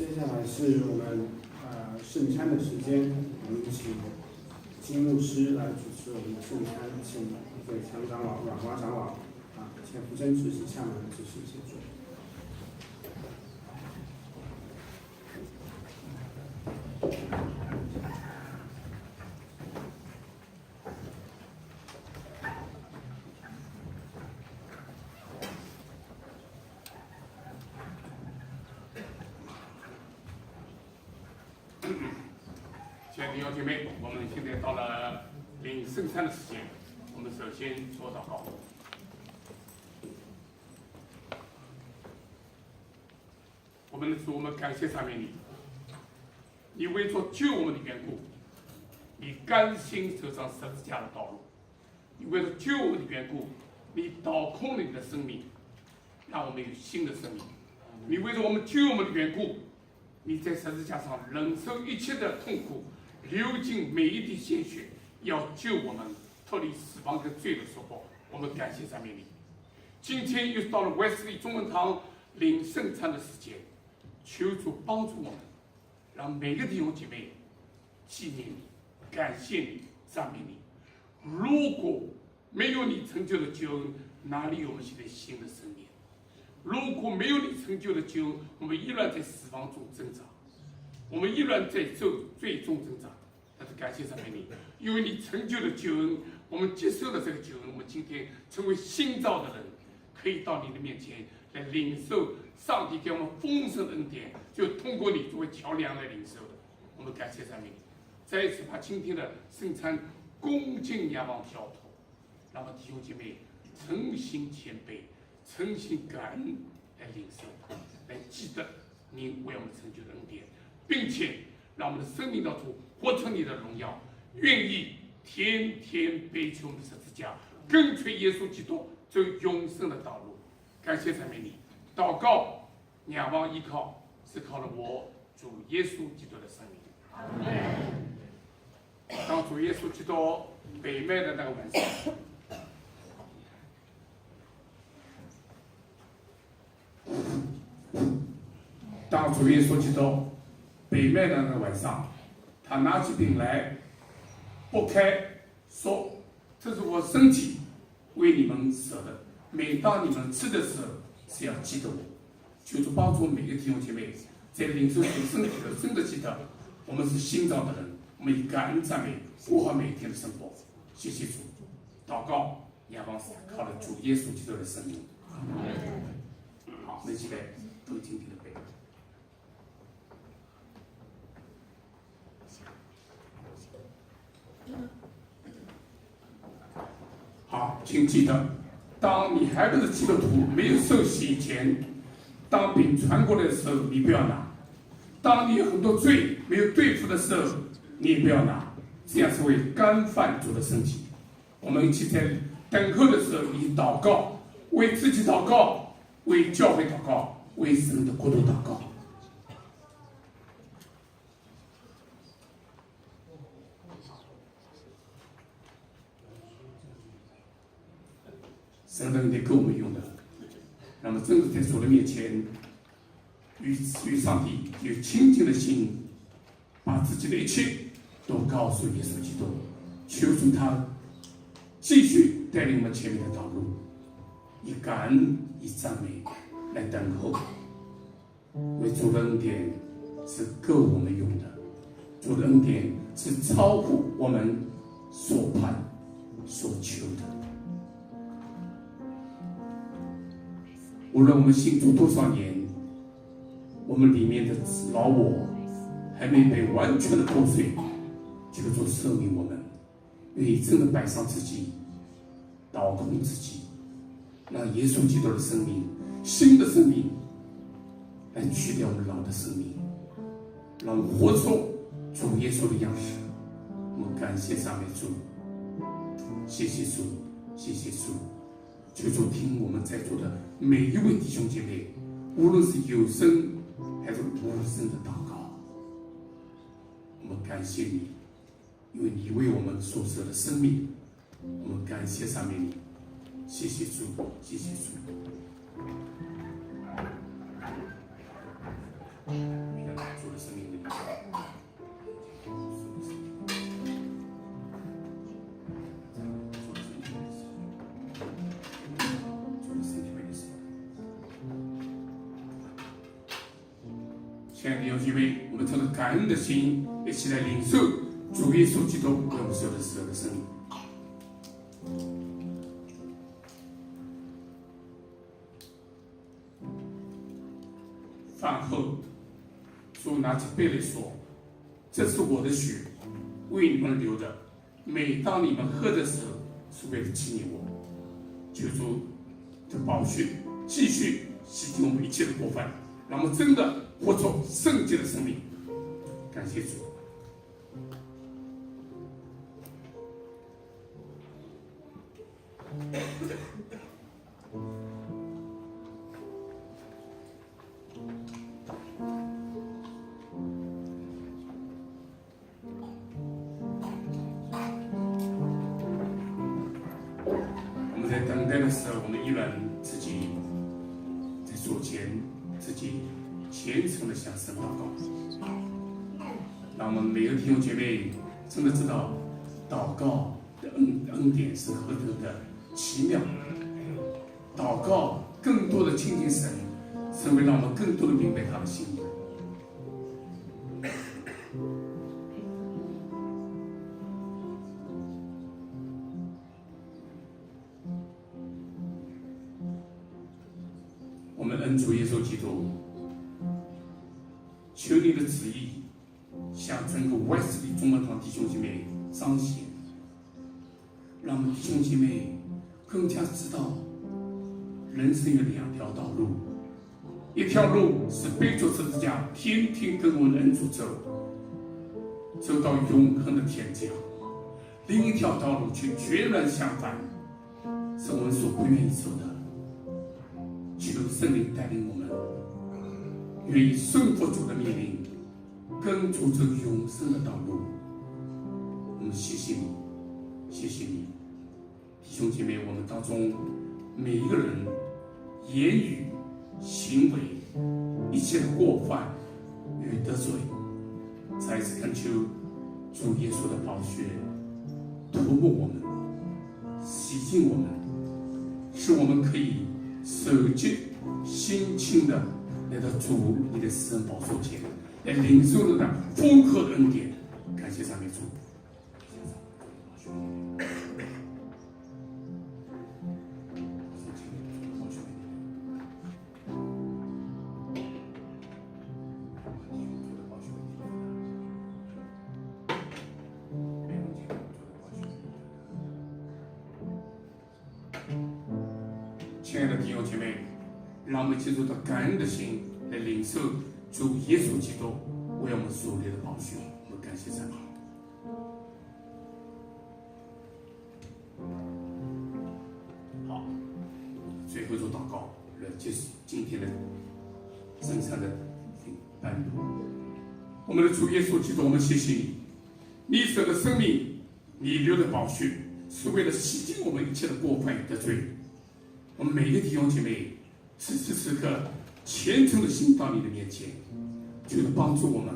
接下来是我们圣餐的时间，我们请金牧师来主持我们的圣餐，请强长老、阮华长老前福真执行下面的指示协助。亲爱的弟兄姐妹，我们现在到了领圣餐的时间，我们首先做祷告。我们的主，我们感谢赞美你，你为着救我们的缘故，你甘心走上十字架的道路；你为了救我们的缘故，你倒空了你的生命，让我们有新的生命；你为了我们救我们的缘故，你在十字架上忍受一切的痛苦，流尽每一滴鲜血，要救我们脱离死亡的罪的束缚。我们感谢赞美你。今天又到了卫斯理中文堂领圣餐的时间，求主帮助我们，让每个弟兄姐妹纪念你、感谢你、赞美你。如果没有你成就的救恩，哪里有我们现在新的生命？如果没有你成就的救恩，我们依然在死亡中挣扎，我们依然在最终挣扎。但是感谢赞美你，因为你成就的救恩，我们接受了这个救恩，我们今天成为新造的人，可以到你的面前来领受上帝给我们丰盛的恩典，就通过你作为桥梁来领受的。我们感谢赞美你，再一次把今天的圣餐恭敬仰望交托，让我们弟兄姐妹诚心谦卑、诚心感恩来领受，来记得你为我们成就的恩典，并且让我们的生命当中活出你的荣耀，愿意天天背起我们的十字架，跟随耶稣基督走永生的道路。感谢赞美你，祷告、仰望、依靠，是靠了我主耶稣基督的生命。当主耶稣基督被卖的那个晚上，当主耶稣基督被卖的那个晚上，他拿起饼来，剥开，说：“这是我身体为你们舍的，每当你们吃的时候，是要记得我。”求主帮助每个弟兄姐妹，在领受主身体的真的记得，我们是新造的人，我们以感恩赞美过好每一天的生活。谢谢主，祷告、仰望靠了主耶稣基督的生命。好，我们起来读今天的背。好，请记得，当你还不是基督徒、没有受洗以前，当饼传过来的时候，你不要拿；当你有很多罪没有对付的时候，你也不要拿。这样是为干犯主的身体。我们一起在等候的时候，你祷告，为自己祷告，为教会祷告，为神的国度祷告。神的恩典够我们用的，那么真的在主的面前，与上帝有亲近的心，把自己的一切都告诉耶稣基督，求主他继续带领我们前面的道路，以感恩、以赞美来等候。为主的恩典是够我们用的，主的恩典是超乎我们所盼所求的。无论我们信主多少年，我们里面的老我还没被完全的破碎，求主赦免我们，愿意真的摆上自己，倒空自己，让耶稣基督的生命、新的生命来去掉我们老的生命，让我们活出主耶稣的样式。我们感谢赞美主，谢谢主，谢谢主。求主听我们在座的每一位弟兄姐妹，无论是有声还是无声的祷告，我们感谢你，因为你为我们所舍的生命，我们感谢赞美你，谢谢主，谢谢主。亲爱的弟兄姐妹，我们存着感恩的心，一起来领受主耶稣基督为我们所有的生命。饭后，主拿起杯来说：“这是我的血，为你们流的。每当你们喝的时候，是为了纪念我。求主的宝血继续洗净我们一切的过犯，让我们真的活出圣洁的生命。感谢主。”在等待的时候，我们依然自己在做前，自己虔诚的向神祷告。让我们每个弟兄姐妹真的知道，祷告的恩典是何等的奇妙。祷告更多的亲近神，神会让我们更多的明白他的心意。我们恩主耶稣基督，求你的旨意向整个外市的中文堂弟兄姐妹彰显，让我们弟兄姐妹更加知道，人生有两条道路，一条路是背着十字架，天天跟我们的恩主走，走到永恒的天家；另一条道路却截然相反，是我们所不愿意走的。求圣灵带领我们，愿意顺服主的命令，跟主走永生的道路。我们谢谢你，谢谢你，弟兄姐妹，我们当中每一个人言语、行为、一切的过犯与得罪，再一次恳求主耶稣的宝血涂抹我们，洗净我们，使我们可以手洁心清的来到主你的施恩宝座前，来领受了那丰厚的恩典。感谢赞美主。亲爱的弟兄姐妹，让我们记住到感恩的心来领受主耶稣基督为我们所立的宝血。我们感谢赞美。好，最后做祷告来结束今天的圣餐的颁布。我们的主耶稣基督，我们谢谢你，你舍的生命，你流的宝血，是为了洗净我们一切的过犯与得罪。我们每一个弟兄姐妹，此时此刻虔诚的心到你的面前，就是帮助我们，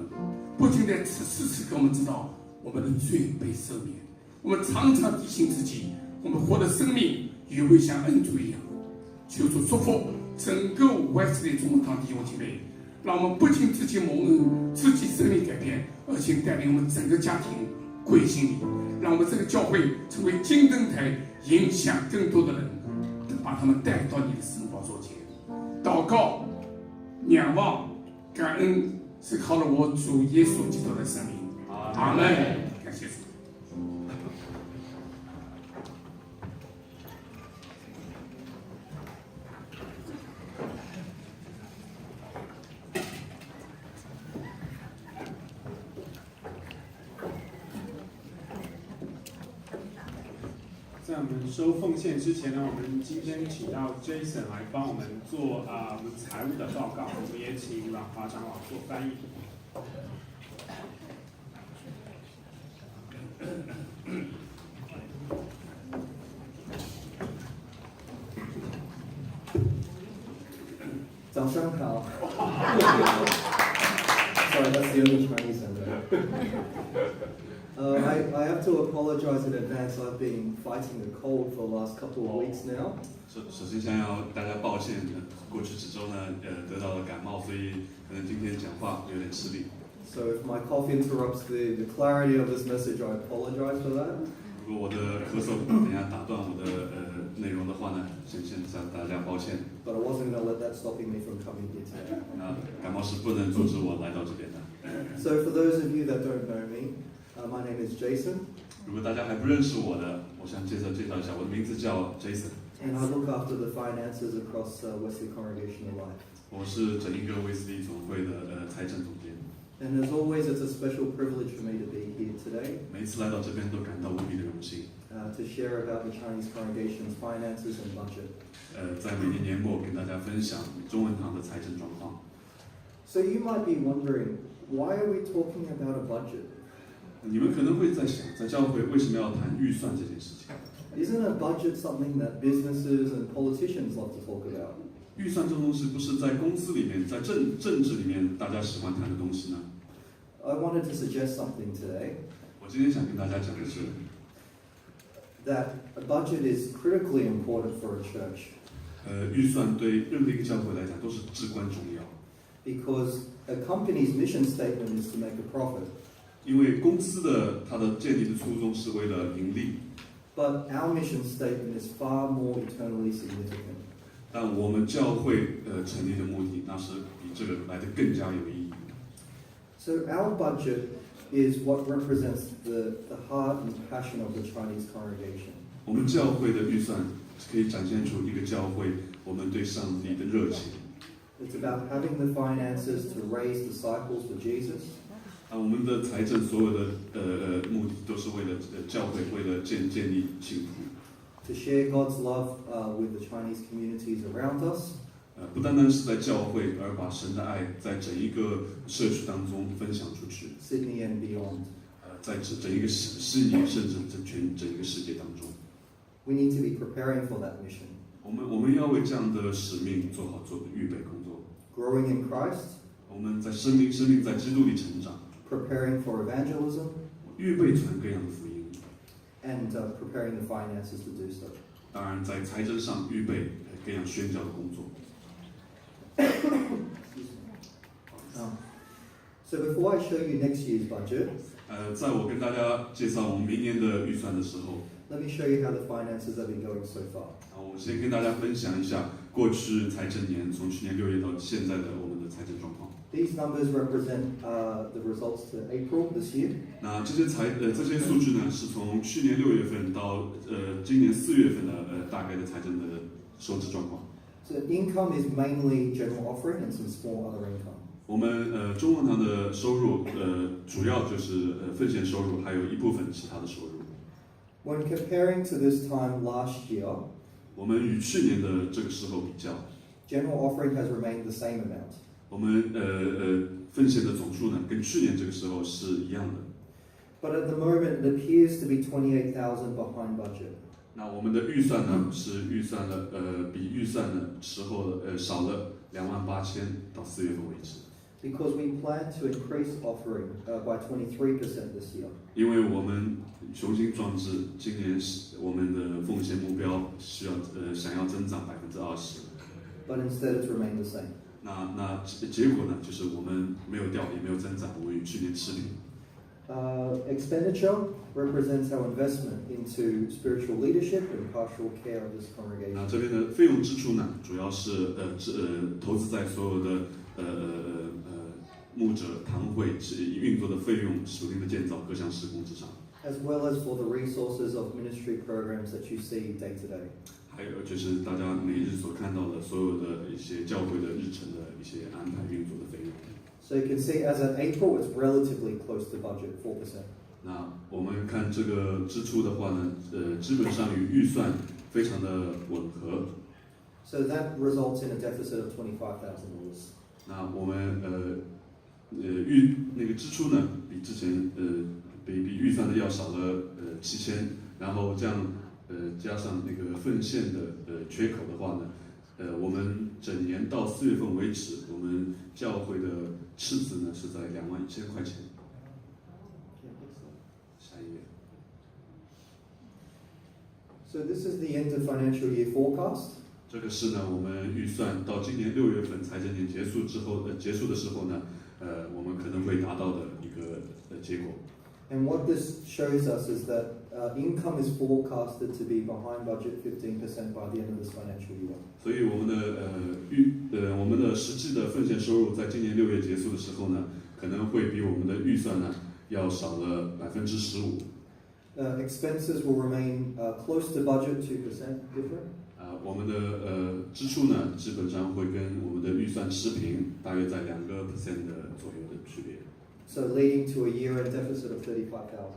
不仅在此时此刻我们知道我们的罪被赦免，我们常常提醒自己，我们活的生命也会像恩主一样。求主祝福整个外市的中文堂弟兄姐妹，让我们不仅自己蒙恩，自己生命改变，而且带领我们整个家庭归信你，让我们这个教会成为金灯台，影响更多的人，把他们带到你的施恩宝座前。祷告、仰望、感恩，是靠了我主耶稣基督的生命。阿门。感谢主。在我们收奉献之前呢，我们今天请到 Jason 来帮我们做我们财务的报告，我们也请阮华长老做翻译。早上好。Sorry, that's the only Chinese I know. I have to apologize in advance. I've been fighting a cold for the last couple of weeks now. 首先想要大家抱歉，过去几周呢，得到了感冒，所以可能今天讲话有点吃力。So if my cough interrupts the clarity of this message, I apologize for that. 如果我的咳嗽等一下打断我的内容的话呢，先向大家抱歉。But I wasn't going to let that stopping me from coming here today. 那感冒是不能阻止我来到这边的。So for those of you that don't know me, my name is Jason. 如果大家还不认识我的，我想介绍一下，我的名字叫 Jason。And I look after the finances across Wesley Congregational Life. 我是整一个威斯利总会的财政总监。And as always, it's a special privilege for me to be here today. 每一次来到这边都感到无比的荣幸。To share about the Chinese congregation's finances and budget. 在每年年末跟大家分享中文堂的财政状况。So you might be wondering, why are we talking about a budget? 你们可能会在想，在教会为什么要谈预算这件事情？ Isn't a budget something that businesses and politicians love to talk about? 预算这东西不是在公司里面，在政治里面大家喜欢谈的东西呢？ I wanted to suggest something today. 我今天想跟大家讲的是， That a budget is critically important for a church. 预算对任何一个教会来讲都是至关重要。 Because a company's mission statement is to make a profit. 因为公司它的建立的初衷是为了盈利。 But our mission statement is far more eternally significant. 但我们教会成立的目的，那是比这个来的更加有意义。 So our budget is what represents the heart and passion of the Chinese congregation. 我们教会的预算可以展现出一个教会我们对上帝的热情。 It's about having the finances to raise disciples for Jesus. 我们的财政所有的目的都是为了教会，为了建立信徒。 To share God's love with the Chinese communities around us. 不单单是在教会，而把神的爱在整一个社区当中分享出去。 Sydney and beyond. 在整一个悉尼，甚至整一个世界当中。 We need to be preparing for that mission. 我们要为这样的使命做好预备工作。 Growing in Christ. 我们在生命在基督里成长。 Preparing for evangelism. 预备传各样的福音。 And preparing the finances to do so. 当然，在财政上预备各样宣教的工作。So before I show you next year's budget, 在我跟大家介绍我们明年的预算的时候， let me show you how the finances have been going so far. 我先跟大家分享一下过去财政年，从去年6月到现在的我们的财政状况。 These numbers represent the results to April this year. 那这些数据呢，是从去年6月份到今年4月份的大概的财政的收支状况。 So income is mainly general offering and some small other income. 我们中文堂的收入主要就是奉献收入，还有一部分其他的收入。 When comparing to this time last year, 我们与去年的这个时候比较， general offering has remained the same amount. 我们奉献的总数呢，跟去年这个时候是一样的。 But at the moment, it appears to be 28,000 behind budget. 那我们的预算呢，是预算了比预算的时候少了28,000到4月份为止。 Because we plan to increase offering by 23% this year. 因为我们雄心壮志，今年我们的奉献目标需要想要增长20%。 But instead, it's remained the same. 那结果呢，就是我们没有掉，也没有增长，我们与去年持平。Expenditure represents our investment into spiritual leadership and pastoral care of this 那 congregation. 这边的费用支出呢，主要是投资在所有的牧者堂会运作的费用、属灵的建造各项施工之上， As well as for the resources of ministry programs that you see day to day. 还有就是大家每日所看到的所有的一些教会的日程的一些安排运作的费用。 So you can see as of April, it's relatively close to budget, 4%. 那我们看这个支出的话呢，基本上与预算非常的吻合。 So that results in a deficit of $25,000. 那我们那个支出呢，比之前比预算的要少了7000，然后这样加上那个奉献的缺口的话呢，我们整年到4月份为止，我们教会的赤字呢是在21000块钱。下 So this is the end of financial year forecast. 这个是呢，我们预算到今年6月份财政年结束的时候呢，我们可能会达到的一个结果。And what this shows us is that income is forecasted to be behind budget 15% by the end of this financial year. 所以我们的实际的奉献收入在今年6月结束的时候呢，可能会比我们的预算呢要少了15%。Expenses will remain close to budget, 2% different. 我们的支出呢，基本上会跟我们的预算持平，大约在2%的左右的区别。So leading to a year-end deficit of 35,000.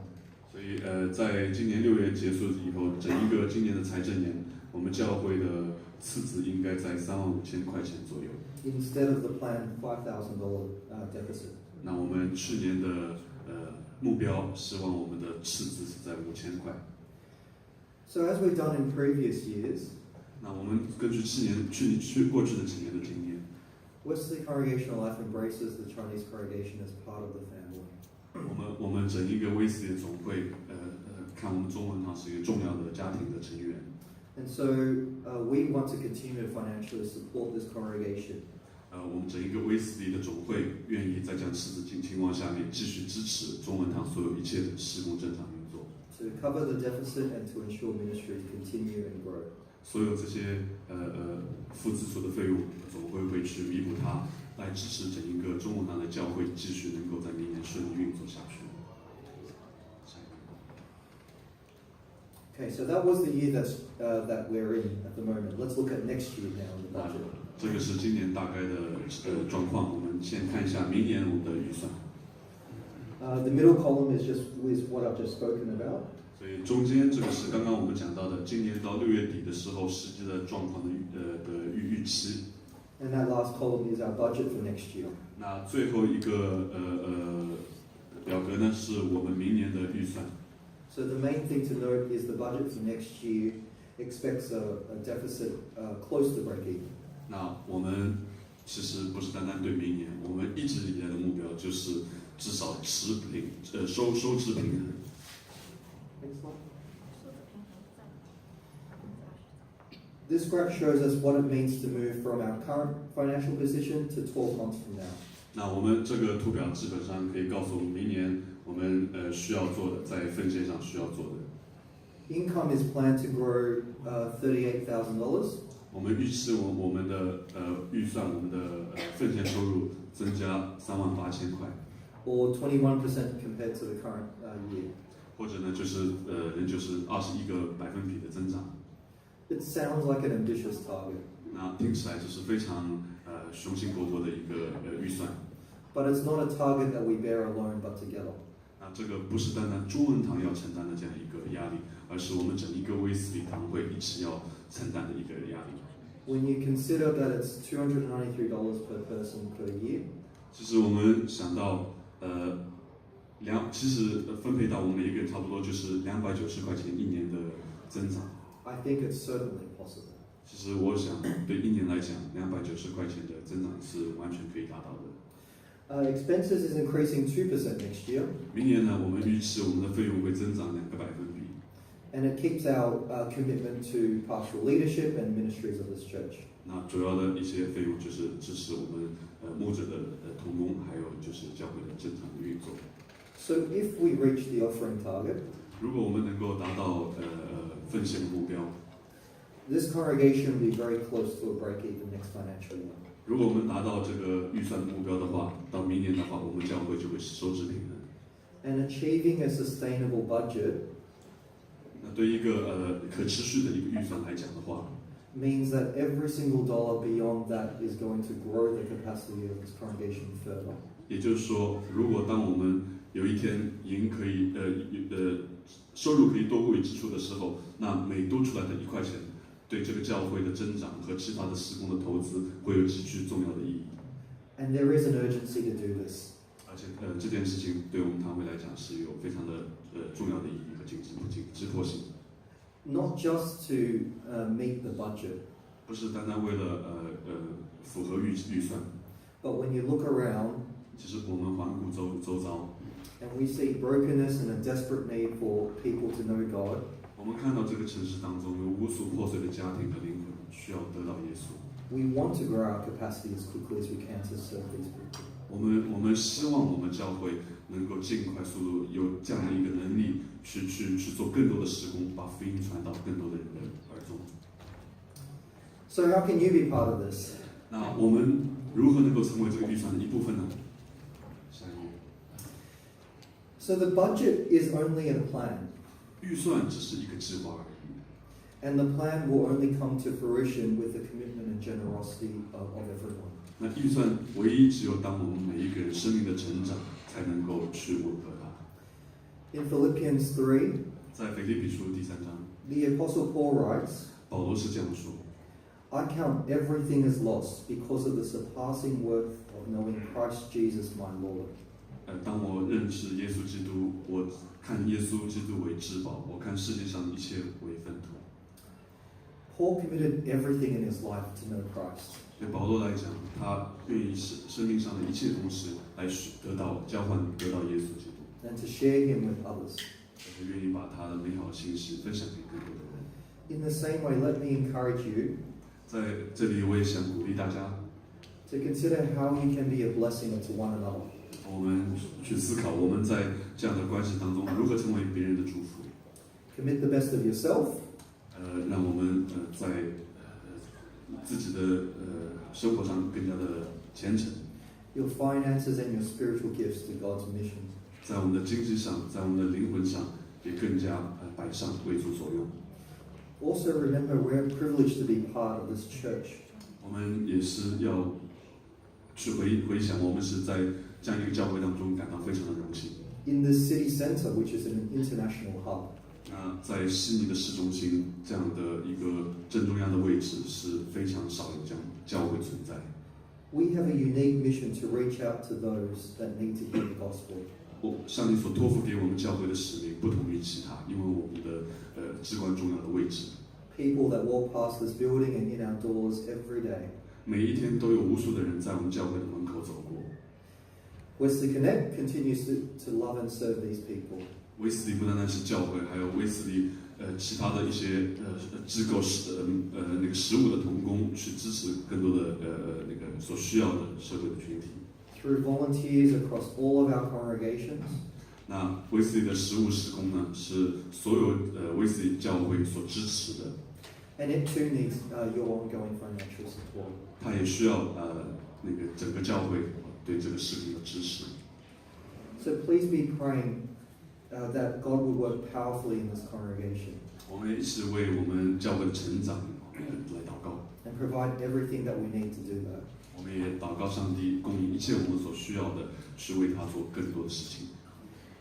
所以在今年6月结束以后，整一个今年的财政年，我们教会的赤字应该在35,000块钱左右。Instead of the planned $5,000 deficit. 那我们去年的目标，希望我们的赤字是在5000块。So as we've done in previous years, 那我们根据过去的几年的经验， Wesley Congregational Life embraces the Chinese congregation as part of the family. 我们整一个威斯利的总会，看我们中文堂是一个重要的家庭的成员。And so we want to continue to financially support this congregation. 我们整一个威斯利的总会愿意在这样赤字情况下面继续支持中文堂所有一切的事工正常运作。To cover the deficit and to ensure ministries continue and grow. 所有这些负支出的费用，总会去弥补它，来支持整一个中文堂的教会继续能够在明年顺利运作下去。Okay, so that was the year that we're in at the moment. Let's look at next year now in the budget. 这个是今年大概的状况。我们先看一下明年我们的预算。The middle column is what I've just spoken about. 所以中间这个是刚刚我们讲到的，今年到6月底的时候实际的状况的预期。And that last column is our budget for next year. 那最后一个表格呢，是我们明年的预算。So the main thing to note is the budget for next year expects a deficit close to break-even. 那我们其实不是单单对明年，我们一直以来的目标就是至少收支平衡。Next slide. This graph shows us what it means to move from our current financial position to 12 months from now. 那我们这个图表基本上可以告诉我们明年我们需要做的，在奉献上需要做的。Income is planned to grow $38,000. 我们预期我们的预算，我们的奉献收入增加38,000块， or 21% compared to the current year. 或者呢仍旧是21%的增长。It sounds like an ambitious target, 那听起来就是非常雄心勃勃的一个预算。but it's not a target that we bear alone but together. 那这个不是单单中文堂要承担的这样一个压力，而是我们整一个威斯利堂会一起要承担的一个压力。When you consider that it's $293 per person per year, 其实我们想到其实分配到我们每一个人差不多就是290块钱一年的增长。I think it's certainly possible. 其实我想对一年来讲，290块钱的增长是完全可以达到的。Expenses is increasing 2% next year, 明年呢，我们预期我们的费用会增长2个百分比。and it keeps our commitment to pastoral leadership and ministries of this church. 那主要的一些费用就是支持我们牧者的同工，还有就是教会的正常的运作。So if we reach the offering target, 如果我们能够达到奉献的目标， this congregation will be very close to a break-even next financial year. 如果我们达到这个预算的目标的话，到明年的话，我们教会就会收支平衡。And achieving a sustainable budget 那对一个可持续的一个预算来讲的话， means that every single dollar beyond that is going to grow the capacity of this congregation further. 也就是说，如果当我们有一天收入可以多过于支出的时候，那每多出来的1块钱，对这个教会的增长和其他的事工的投资会有极具重要的意义。And there is an urgency to do this. 而且这件事情对我们堂会来讲是有非常的重要的意义和急迫性。Not just to meet the budget, 不是单单为了符合预算， but when you look around 其实我们环顾周遭， and we see brokenness and a desperate need for people to know God, 我们看到这个城市当中有无数破碎的家庭和灵魂需要得到耶稣。We want to grow our capacity as quickly as we can to serve these people. 我们希望我们教会能够尽快速度有这样的一个能力去做更多的事工，把福音传到更多的人的耳中。So how can you be part of this? 那我们如何能够成为这个预算的一部分呢？下一页。So the budget is only a plan, 预算只是一个计划而已， and the plan will only come to fruition with the commitment and generosity of everyone. 那预算唯一只有当我们每一个人生命的成长，才能够去吻合它。 In Philippians 3, 在腓立比书第3章， the Apostle Paul writes, 保罗是这样说： I count everything as loss because of the surpassing worth of knowing Christ Jesus my Lord. 当我认识耶稣基督，我看耶稣基督为至宝，我看世界上一切为粪土。 Paul committed everything in his life to know Christ. 对保罗来讲，他愿意使生命上的一切东西来得到交换，得到耶稣基督， and to share him with others. 而且愿意把他的美好信息分享给更多的人。 In the same way, let me encourage you 在这里，我也想鼓励大家， to consider how you can be a blessing to one another. 我们去思考我们在这样的关系当中如何成为别人的祝福。 Commit the best of yourself, 让我们在自己的生活上更加的虔诚， your finances and your spiritual gifts to God's mission. 在我们的经济上，在我们的灵魂上，也更加摆上为主所用。 Also remember, we're privileged to be part of this church. 我们也是要去回想，我们是在这样一个教会当中感到非常的荣幸。 In the city centre, which is an international hub. 在悉尼的市中心这样的一个正中央的位置是非常少有这样教会存在。 We have a unique mission to reach out to those that need to hear the gospel. 上帝所托付给我们教会的使命不同于其他，因为我们的至关重要的位置。 People that walk past this building and in our doors every day. 每一天都有无数的人在我们教会的门口走过。 Wesley Connect continues to love and serve these people. 威斯利不单单是教会，还有威斯利其他的一些机构那个实务的同工，去支持更多的那个所需要的社会的群体。 Through volunteers across all of our congregations. 那威斯利的实务事工呢，是所有威斯利教会所支持的。 And it too needs your ongoing financial support. 他也需要那个整个教会对这个事工的支持。 So please be praying that God would work powerfully in this congregation 我们一起为我们教会的成长来祷告， and provide everything that we need to do that. 我们也祷告上帝供应一切我们所需要的，去为他做更多的事情。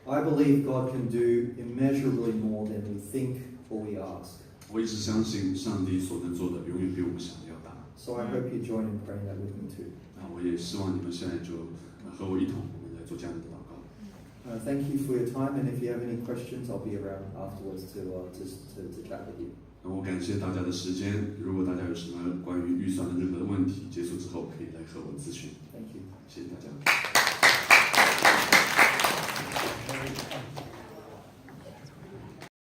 I believe God can do immeasurably more than we think or we ask. 我一直相信上帝所能做的永远比我们想的要大。 So I hope you join in praying that with me too. 那我也希望你们现在就和我一同，我们来做这样的祷告。Thank you for your time, and if you have any questions, I'll be around afterwards to chat with you. 那我感谢大家的时间，如果大家有什么关于预算的任何的问题，结束之后可以来和我咨询。 Thank you. 谢谢大家。